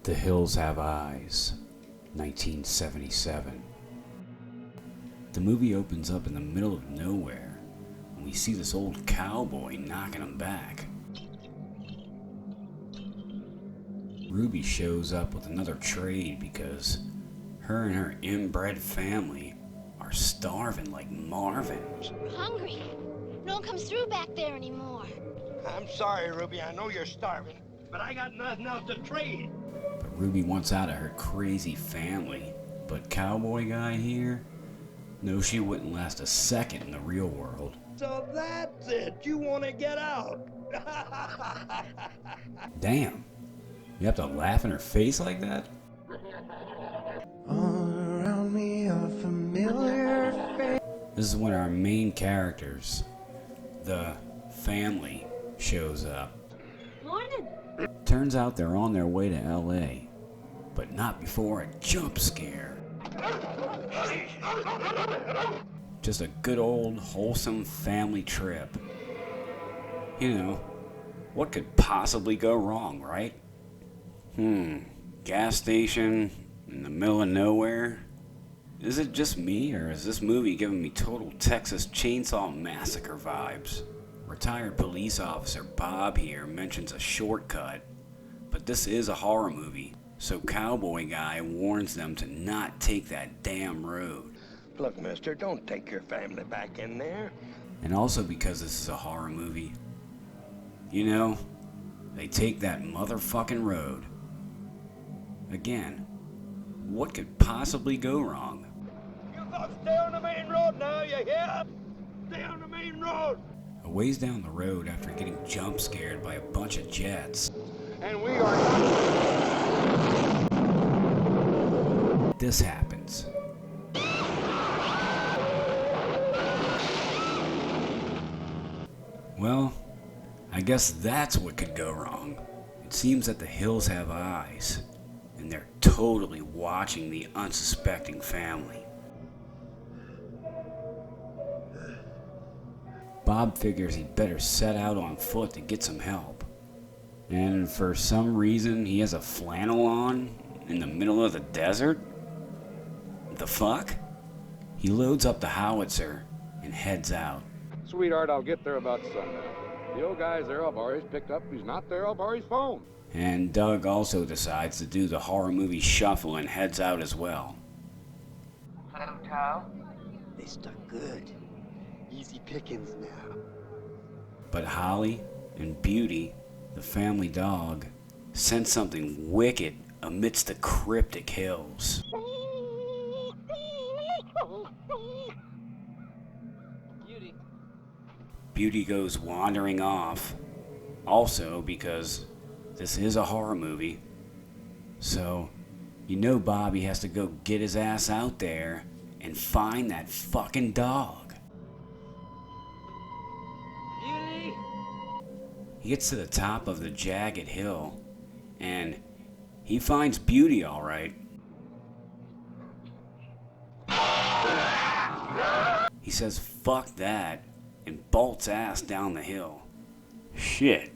The Hills Have Eyes, 1977. The movie opens up in the middle of nowhere, and we see this old cowboy knocking him back. Ruby shows up with another trade because her and her inbred family are starving like Marvin. We're hungry. No one comes through back there anymore. I'm sorry, Ruby. I know you're starving, but I got nothing else to trade. But Ruby wants out of her crazy family. But cowboy guy here knows she wouldn't last a second in the real world. So that's it. You want to get out. Damn. You have to laugh in her face like that? All around me a familiar face. This is when our main characters, the family, shows up. Morning. Turns out they're on their way to LA, but not before a jump scare. Just a good old wholesome family trip. You know, what could possibly go wrong, right? Gas station in the middle of nowhere? Is it just me, or is this movie giving me total Texas Chainsaw Massacre vibes? Retired police officer Bob here mentions a shortcut, but this is a horror movie, so cowboy guy warns them to not take that damn road. Look, mister, don't take your family back in there. And also because this is a horror movie, you know, they take that motherfucking road. Again, what could possibly go wrong? You folks stay on the main road now, you hear? Stay on the main road. A ways down the road after getting jump scared by a bunch of jets, And we are not... this happens. Well, I guess that's what could go wrong. It seems that the hills have eyes, and they're totally watching the unsuspecting family. Bob figures he'd better set out on foot to get some help. And for some reason, he has a flannel on in the middle of the desert? The fuck? He loads up the howitzer and heads out. Sweetheart, I'll get there about sundown. The old guy's there, I'll borrow his pickup. If he's not there, I'll borrow his phone. And Doug also decides to do the horror movie shuffle and heads out as well. Hello, Tom. They stuck good. Easy pickings now. But Holly and Beauty, the family dog, sense something wicked amidst the cryptic hills. Beauty goes wandering off, also because this is a horror movie. So, you know Bobby has to go get his ass out there and find that fucking dog. Beauty! He gets to the top of the jagged hill, and he finds Beauty all right. He says fuck that and bolts ass down the hill. Shit.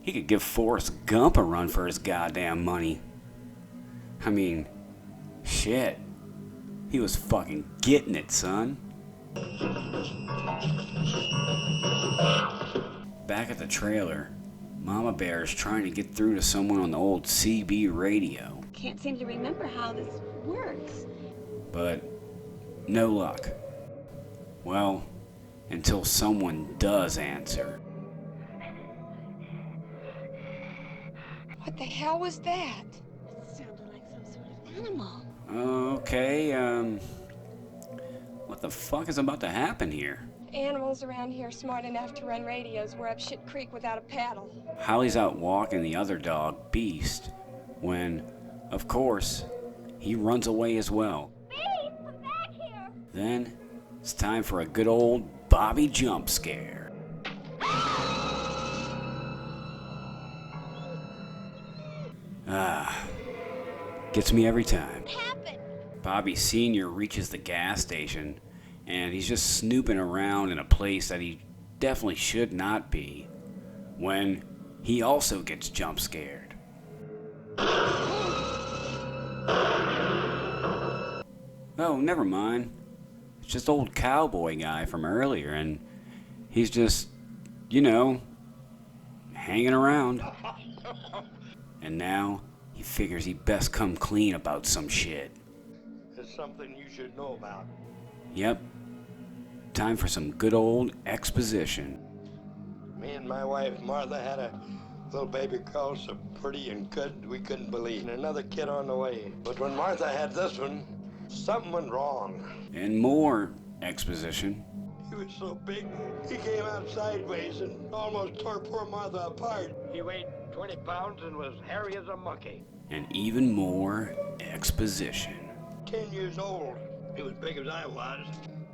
He could give Forrest Gump a run for his goddamn money. I mean, shit. He was fucking getting it, son. Back at the trailer, Mama Bear is trying to get through to someone on the old CB radio. Can't seem to remember how this works. But no luck. Well, until someone does answer. What the hell was that? It sounded like some sort of animal. Okay, what the fuck is about to happen here? Animals around here smart enough to run radios. We're up shit creek without a paddle. Holly's out walking the other dog, Beast, when, of course, he runs away as well. Beast, come back here! Then, it's time for a good old Bobby jump scare. Gets me every time. What happened? Bobby Sr. reaches the gas station, and he's just snooping around in a place that he definitely should not be, when he also gets jump scared. Oh, never mind. It's just old cowboy guy from earlier, and he's just, you know, hanging around. And now he figures he best come clean about some shit. It's something you should know about. Yep. Time for some good old exposition. Me and my wife, Martha, had a little baby girl so pretty and good we couldn't believe. And another kid on the way. But when Martha had this one, something went wrong. And more exposition. He was so big, he came out sideways and almost tore poor Martha apart. He weighed 20 pounds and was hairy as a monkey. And even more exposition. 10 years old. He was big as I was.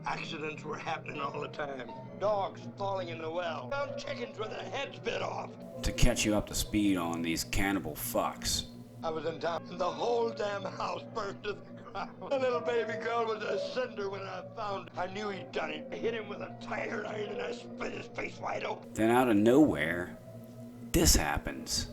Accidents were happening all the time. Dogs falling in the well. Found chickens with their heads bit off. To catch you up to speed on these cannibal fucks. I was in town, and the whole damn house burned to the ground. The little baby girl was a cinder when I found her. I knew he'd done it. I hit him with a tire iron and I split his face wide open. Then out of nowhere, this happens.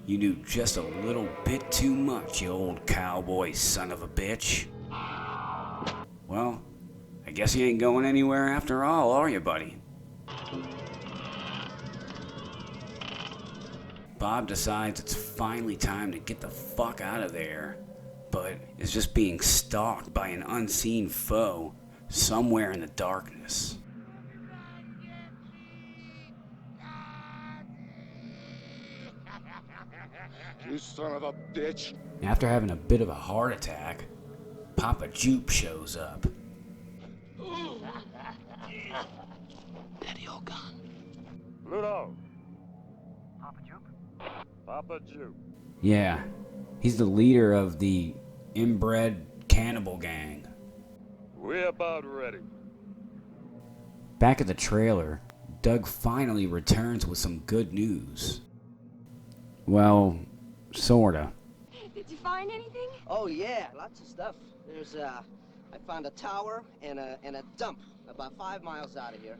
You knew just a little bit too much, you old cowboy son of a bitch. Well, I guess you ain't going anywhere after all, are you, buddy? Bob decides it's finally time to get the fuck out of there, but is just being stalked by an unseen foe somewhere in the darkness. You son of a bitch. After having a bit of a heart attack, Papa Jupe shows up. Daddy Ogon. Pluto. Papa Jupe? Papa Jupe. Yeah, he's the leader of the inbred cannibal gang. We're about ready. Back at the trailer, Doug finally returns with some good news. Well, sorta. Did you find anything? Oh yeah, lots of stuff. There's I found a tower and a dump about 5 miles out of here.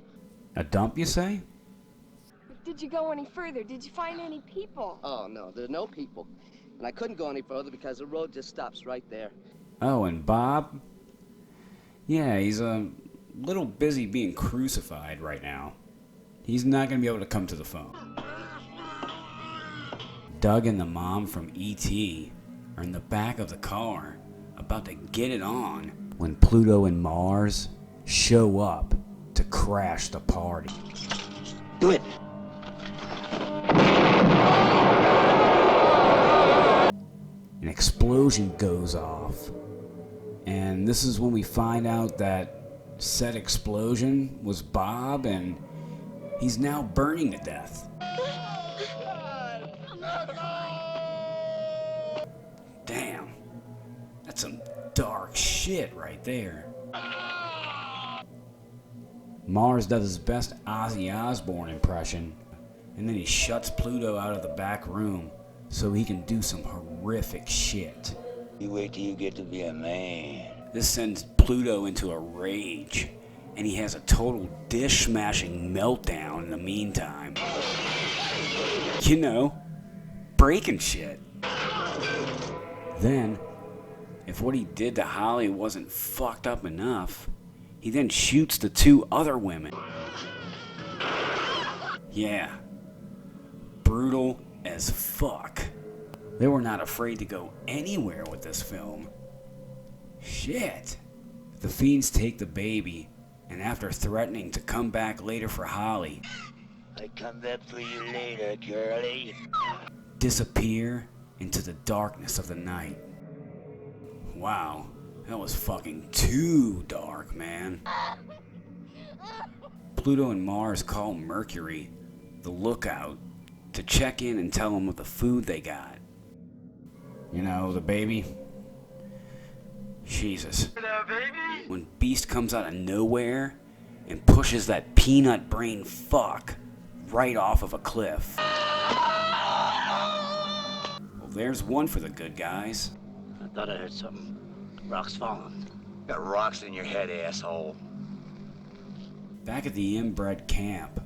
A dump, you say? Did you go any further? Did you find any people? Oh no, there's no people. And I couldn't go any further because the road just stops right there. Oh, and Bob? Yeah, he's a little busy being crucified right now. He's not gonna be able to come to the phone. Doug and the mom from E.T. are in the back of the car, about to get it on, when Pluto and Mars show up to crash the party. Do it. An explosion goes off, and this is when we find out that said explosion was Bob, and he's now burning to death. Damn, that's some dark shit right there. Mars does his best Ozzy Osbourne impression, and then he shuts Pluto out of the back room so he can do some horrific shit. You wait till you get to be a man. This sends Pluto into a rage, and he has a total dish-smashing meltdown in the meantime. You know, breaking shit. Then, if what he did to Holly wasn't fucked up enough, he then shoots the 2 other women. Yeah, brutal as fuck. They were not afraid to go anywhere with this film. Shit. The fiends take the baby, and after threatening to come back later for Holly, I come back for you later, girlie. disappear into the darkness of the night. Wow, that was fucking too dark, man. Pluto and Mars call Mercury, the lookout, to check in and tell him of the food they got. You know, the baby? Jesus. When Beast comes out of nowhere and pushes that peanut brain fuck right off of a cliff. Well, there's one for the good guys. I thought I heard something. Rocks falling. Got rocks in your head, asshole. Back at the inbred camp,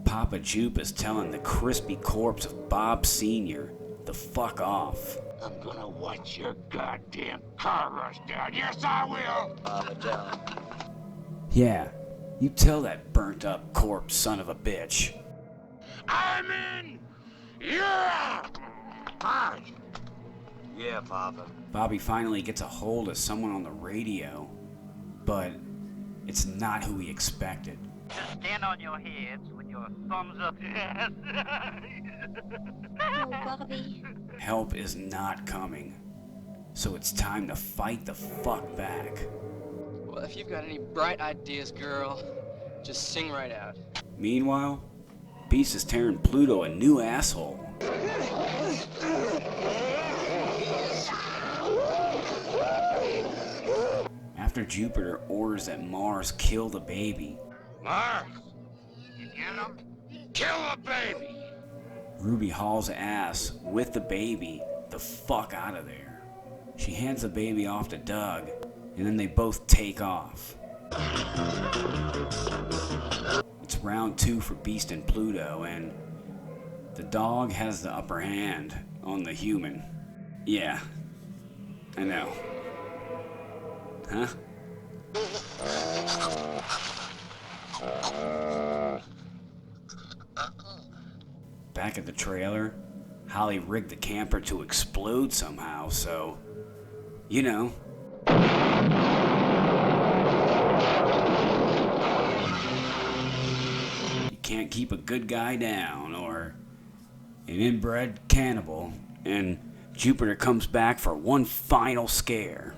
Papa Jupe is telling the crispy corpse of Bob Sr. the fuck off. I'm gonna watch your goddamn car rush down. Yes, I will! Yeah, you tell that burnt up corpse son of a bitch. I'm in! You're out! Fine. Yeah, Papa. Bobby finally gets a hold of someone on the radio, but it's not who he expected. Just stand on your heads with your thumbs up your ass. Oh, Bobby. Help is not coming, so it's time to fight the fuck back. Well, if you've got any bright ideas, girl, just sing right out. Meanwhile, Beast is tearing Pluto a new asshole. After Jupiter orders that Mars kill the baby, Mars, you get him? Kill the baby! Ruby hauls ass with the baby the fuck out of there. She hands the baby off to Doug, and then they both take off. It's round 2 for Beast and Pluto, and the dog has the upper hand on the human. Yeah, I know. Huh? Back at the trailer, Holly rigged the camper to explode somehow, so, you know. You can't keep a good guy down, or an inbred cannibal, and Jupiter comes back for one final scare.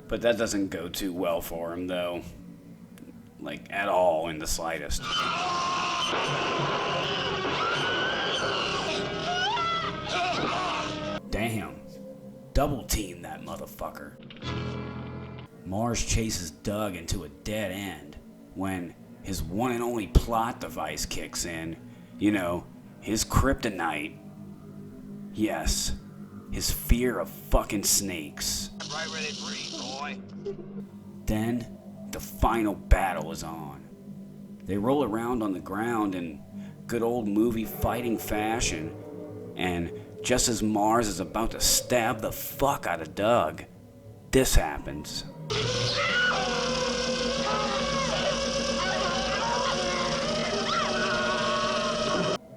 But that doesn't go too well for him, though. Like, at all, in the slightest. Damn. Double team that motherfucker. Mars chases Doug into a dead end when his one and only plot device kicks in. You know, his kryptonite. Yes, his fear of fucking snakes. Right where they breathe, boy. Then, the final battle is on. They roll around on the ground in good old movie fighting fashion, and just as Mars is about to stab the fuck out of Doug, this happens.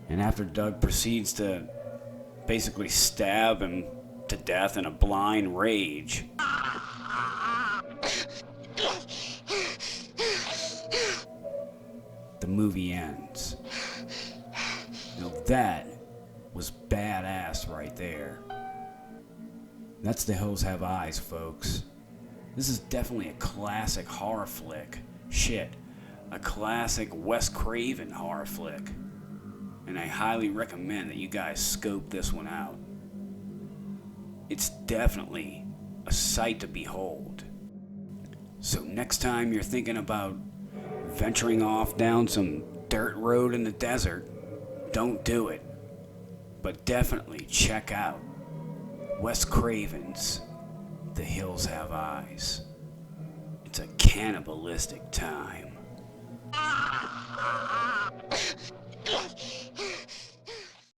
And after Doug proceeds to basically stab him to death in a blind rage, the movie ends. Now that was badass right there. That's The Hills Have Eyes, folks. This is definitely a classic horror flick. Shit, a classic Wes Craven horror flick. And I highly recommend that you guys scope this one out. It's definitely a sight to behold. So next time you're thinking about venturing off down some dirt road in the desert, don't do it. But definitely check out Wes Craven's The Hills Have Eyes. It's a cannibalistic time.